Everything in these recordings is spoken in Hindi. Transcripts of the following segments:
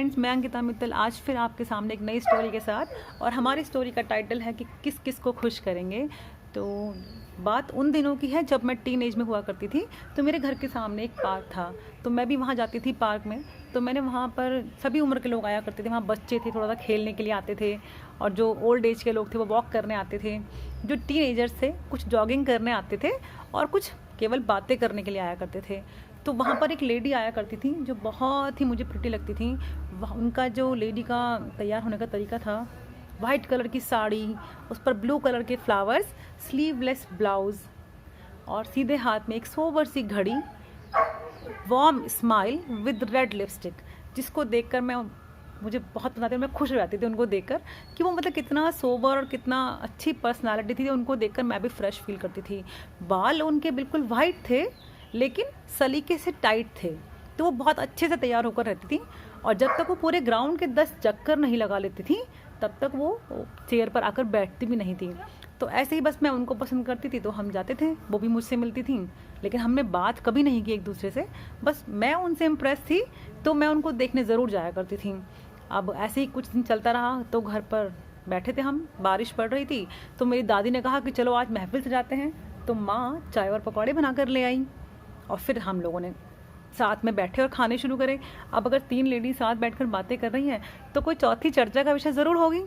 फ्रेंड्स, मैं अंकिता मित्तल आज फिर आपके सामने एक नई स्टोरी के साथ। और हमारी स्टोरी का टाइटल है कि किस किस को खुश करेंगे। तो बात उन दिनों की है जब मैं टीन एज में हुआ करती थी। तो मेरे घर के सामने एक पार्क था, तो मैं भी वहाँ जाती थी पार्क में। तो मैंने वहाँ पर सभी उम्र के लोग आया करते थे। वहाँ बच्चे थे, थोड़ा सा खेलने के लिए आते थे, और जो ओल्ड एज के लोग थे वो वॉक करने आते थे। जो टीन एजर्स थे कुछ जॉगिंग करने आते थे, और कुछ केवल बातें करने के लिए आया करते थे। तो वहाँ पर एक लेडी आया करती थी जो बहुत ही मुझे प्रिटी लगती थी। उनका जो लेडी का तैयार होने का तरीका था, वाइट कलर की साड़ी, उस पर ब्लू कलर के फ्लावर्स, स्लीवलेस ब्लाउज़, और सीधे हाथ में एक सोबर सी घड़ी, warm smile with red lipstick, जिसको देखकर मुझे बहुत पसंद आती, मैं खुश हो जाती थी उनको देखकर कि वो मतलब कितना सोबर और कितना अच्छी पर्सनालिटी थी। उनको देखकर मैं भी फ्रेश फील करती थी। बाल उनके बिल्कुल वाइट थे, लेकिन सलीके से टाइट थे, तो वो बहुत अच्छे से तैयार होकर रहती थी। और जब तक वो पूरे ग्राउंड के 10 चक्कर नहीं लगा लेती थी, तब तक वो चेयर पर आकर बैठती भी नहीं थी। तो ऐसे ही बस मैं उनको पसंद करती थी, तो हम जाते थे, वो भी मुझसे मिलती थी, लेकिन हमने बात कभी नहीं की एक दूसरे से। बस मैं उनसे इम्प्रेस थी, तो मैं उनको देखने ज़रूर जाया करती थी। अब ऐसे ही कुछ दिन चलता रहा, तो घर पर बैठे थे हम, बारिश पड़ रही थी, तो मेरी दादी ने कहा कि चलो आज महफिल से जाते हैं। तो माँ चाय और पकौड़े बना कर ले आई, और फिर हम लोगों ने साथ में बैठे और खाने शुरू करे। अब अगर 3 लेडी साथ बैठकर बातें कर रही हैं, तो कोई चौथी चर्चा का विषय ज़रूर होगी।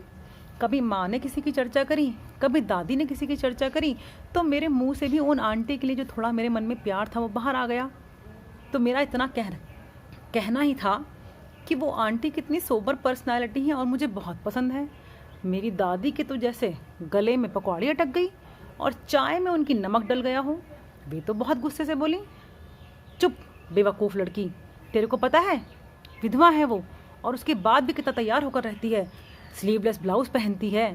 कभी माँ ने किसी की चर्चा करी, कभी दादी ने किसी की चर्चा करी, तो मेरे मुंह से भी उन आंटी के लिए जो थोड़ा मेरे मन में प्यार था वो बाहर आ गया। तो मेरा इतना कहना ही था कि वो आंटी कितनी सोबर पर्सनालिटी है और मुझे बहुत पसंद है। मेरी दादी के तो जैसे गले में पकौड़ी अटक गई और चाय में उनकी नमक डल गया हो। वे तो बहुत गुस्से से बोली, चुप बेवकूफ़ लड़की, तेरे को पता है विधवा है वो, और उसके बाद भी कितना तैयार होकर रहती है। स्लीवलेस ब्लाउज़ पहनती है,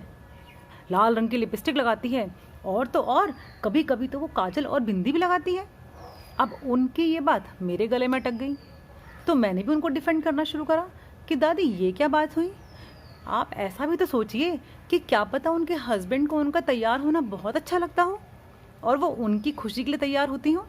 लाल रंग की लिपस्टिक लगाती है, और तो और कभी कभी तो वो काजल और बिंदी भी लगाती है। अब उनकी ये बात मेरे गले में अटक गई, तो मैंने भी उनको डिफेंड करना शुरू करा कि दादी ये क्या बात हुई। आप ऐसा भी तो सोचिए कि क्या पता उनके हस्बैंड को उनका तैयार होना बहुत अच्छा लगता हो और वो उनकी खुशी के लिए तैयार होती हो।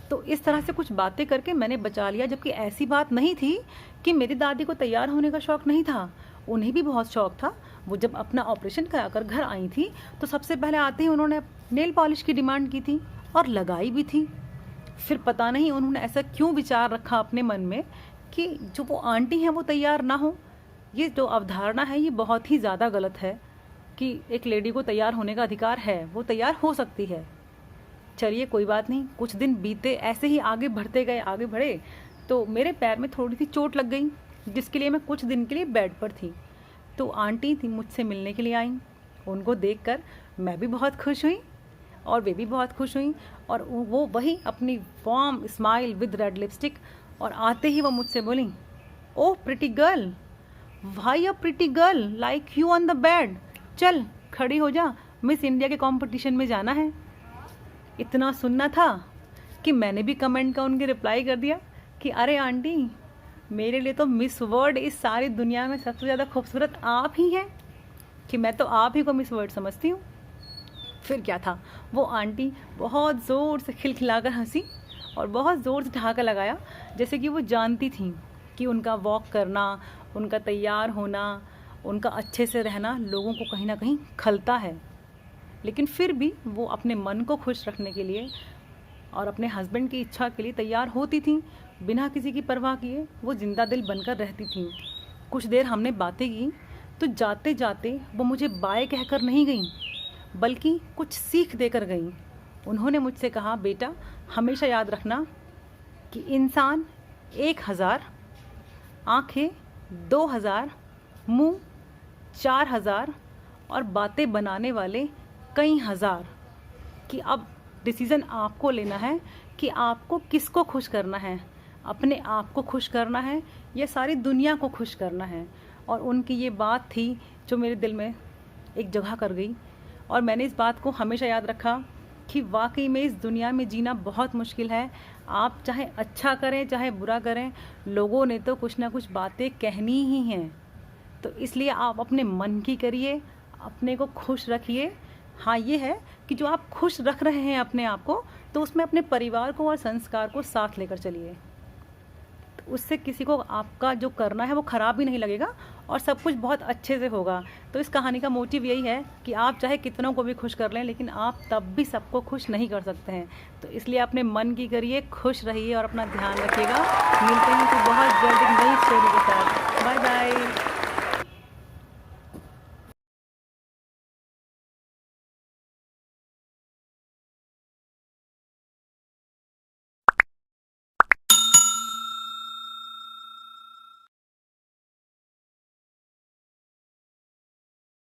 तो इस तरह से कुछ बातें करके मैंने बचा लिया, जबकि ऐसी बात नहीं थी कि मेरी दादी को तैयार होने का शौक़ नहीं था। उन्हें भी बहुत शौक़ था। वो जब अपना ऑपरेशन कराकर घर आई थी, तो सबसे पहले आते ही उन्होंने नेल पॉलिश की डिमांड की थी और लगाई भी थी। फिर पता नहीं उन्होंने ऐसा क्यों विचार रखा अपने मन में कि जो वो आंटी हैं वो तैयार ना हो। ये जो अवधारणा है ये बहुत ही ज़्यादा गलत है कि एक लेडी को तैयार होने का अधिकार है, वो तैयार हो सकती है। चलिए कोई बात नहीं, कुछ दिन बीते, ऐसे ही आगे बढ़ते गए, आगे बढ़े, तो मेरे पैर में थोड़ी सी चोट लग गई, जिसके लिए मैं कुछ दिन के लिए बेड पर थी। तो आंटी थी मुझसे मिलने के लिए आई। उनको देखकर मैं भी बहुत खुश हुई और वे भी बहुत खुश हुई, और वो वही अपनी warm smile with red lipstick, और आते ही वो मुझसे बोली, oh pretty girl, why a pretty girl like you on the bed, चल खड़ी हो जा, मिस इंडिया के कंपटीशन में जाना है। इतना सुनना था कि मैंने भी कमेंट का उनके रिप्लाई कर दिया कि अरे आंटी, मेरे लिए तो मिस वर्ल्ड इस सारी दुनिया में सबसे ज़्यादा खूबसूरत आप ही हैं, कि मैं तो आप ही को मिस वर्ल्ड समझती हूँ। फिर क्या था, वो आंटी बहुत ज़ोर से खिलखिलाकर हंसी और बहुत ज़ोर से ठहाका लगाया, जैसे कि वो जानती थी कि उनका वॉक करना, उनका तैयार होना, उनका अच्छे से रहना लोगों को कहीं ना कहीं खलता है। लेकिन फिर भी वो अपने मन को खुश रखने के लिए और अपने हस्बैंड की इच्छा के लिए तैयार होती थी, बिना किसी की परवाह किए वो जिंदा दिल बनकर रहती थी। कुछ देर हमने बातें की, तो जाते जाते वो मुझे बाय कहकर नहीं गई, बल्कि कुछ सीख देकर गई। उन्होंने मुझसे कहा, बेटा हमेशा याद रखना कि इंसान 1000, आँखें 2000, मुँह 4000 और बातें बनाने वाले कई हज़ार, कि अब डिसीज़न आपको लेना है कि आपको किसको खुश करना है, अपने आप को खुश करना है या सारी दुनिया को खुश करना है। और उनकी ये बात थी जो मेरे दिल में एक जगह कर गई, और मैंने इस बात को हमेशा याद रखा कि वाकई में इस दुनिया में जीना बहुत मुश्किल है। आप चाहे अच्छा करें चाहे बुरा करें, लोगों ने तो कुछ ना कुछ बातें कहनी ही हैं। तो इसलिए आप अपने मन की करिए, अपने को खुश रखिए। हाँ ये है कि जो आप खुश रख रहे हैं अपने आप को, तो उसमें अपने परिवार को और संस्कार को साथ लेकर चलिए। तो उससे किसी को आपका जो करना है वो ख़राब भी नहीं लगेगा और सब कुछ बहुत अच्छे से होगा। तो इस कहानी का मोटिव यही है कि आप चाहे कितनों को भी खुश कर लें, लेकिन आप तब भी सबको खुश नहीं कर सकते हैं। तो इसलिए अपने मन की करिए, खुश रहिए और अपना ध्यान रखिएगा। मिलते हैं फिर बहुत जल्द एक नई स्टोरी के साथ। Bye bye.